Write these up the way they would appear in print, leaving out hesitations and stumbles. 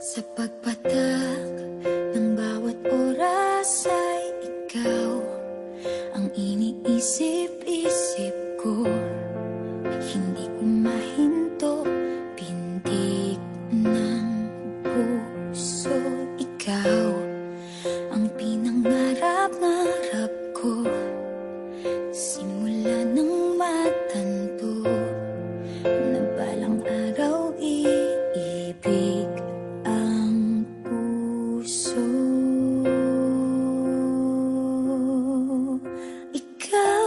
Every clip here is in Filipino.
Sa pagpatak ng bawat oras ay ikaw ang iniisip-isip ko. Hindi ko mahinto, pintig ng puso. Ikaw ang pinangarap-ngarap ko, simula ng matanto na balang araw iibig ang puso. Ikaw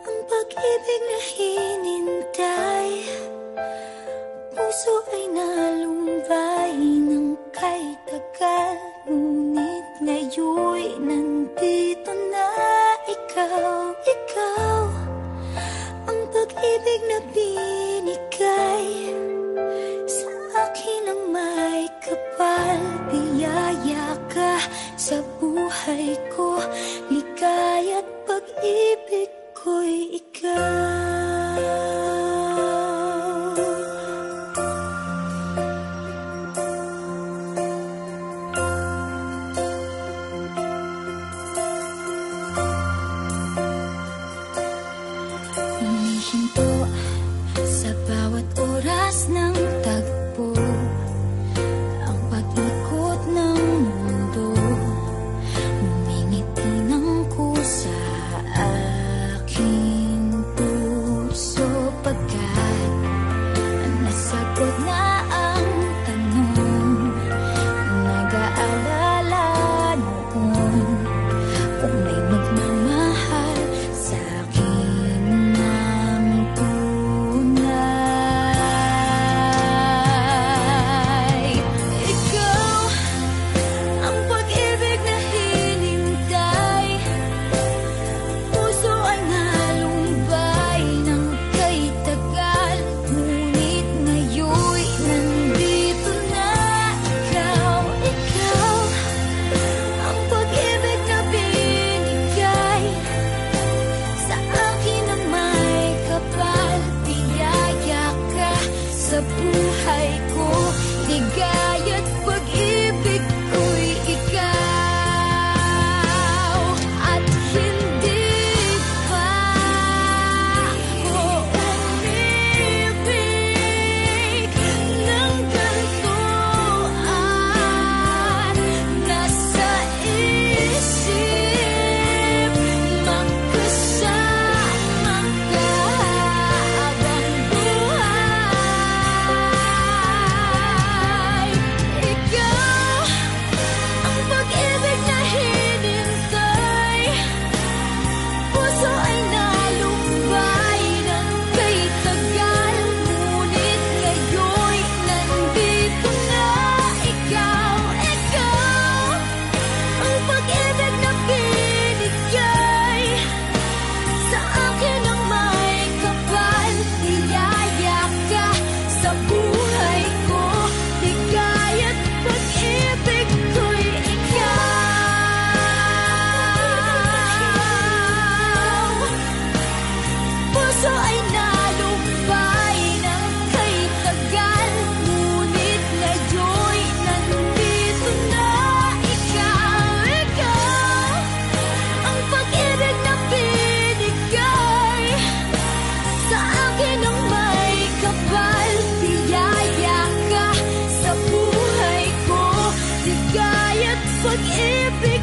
ang pag-ibig na hinintay, puso ay nalumbay ng kay tagal, ngunit ngayon'y nandito na ikaw. Ikaw ang pag-ibig na binigay sa akin ang may kapal. Biyaya ka sa buhay ko, ligaya't pag-ibig ko'y ikaw. Humihinto sa bawat oras ng tagpo, ang pag-ikot ng mundo, ngumingiti ng kusa aking puso. Pagkat nasagot na ang tanong, nag-aalala noon kung may magmamahal sa akin ng tunay. Ikaw ang pag-ibig na hinintay, puso ay nalumbay ng kay tagal, ngunit ngayon'y nandito na ikaw. Ikaw ang pag-ibig na binigay sa akin ang may kapal. Biyaya ka sa buhay ko, ligaya't pag-ibig ko'y ikaw. At hindi pa ako umibig ng ganito at nasa isip magkasama ka habang buhay. Ikaw ang pag-ibig na hinintay, puso ay nalumbay ng kay tagal, ngunit ngayon'y nandito na ikaw. Ikaw ang pag-ibig na binigay sa akin ang may kapal. Biyaya ka sa buhay ko, ligaya't pag-ibig ko'y ikaw. Puso ay nalumbay ng kay tagal, ngunit ngayon'y nandito na ikaw. Ikaw ang pag-ibig na binigay sa akin ang may kapal. Biyaya ka sa buhay ko, ligaya't pag-ibig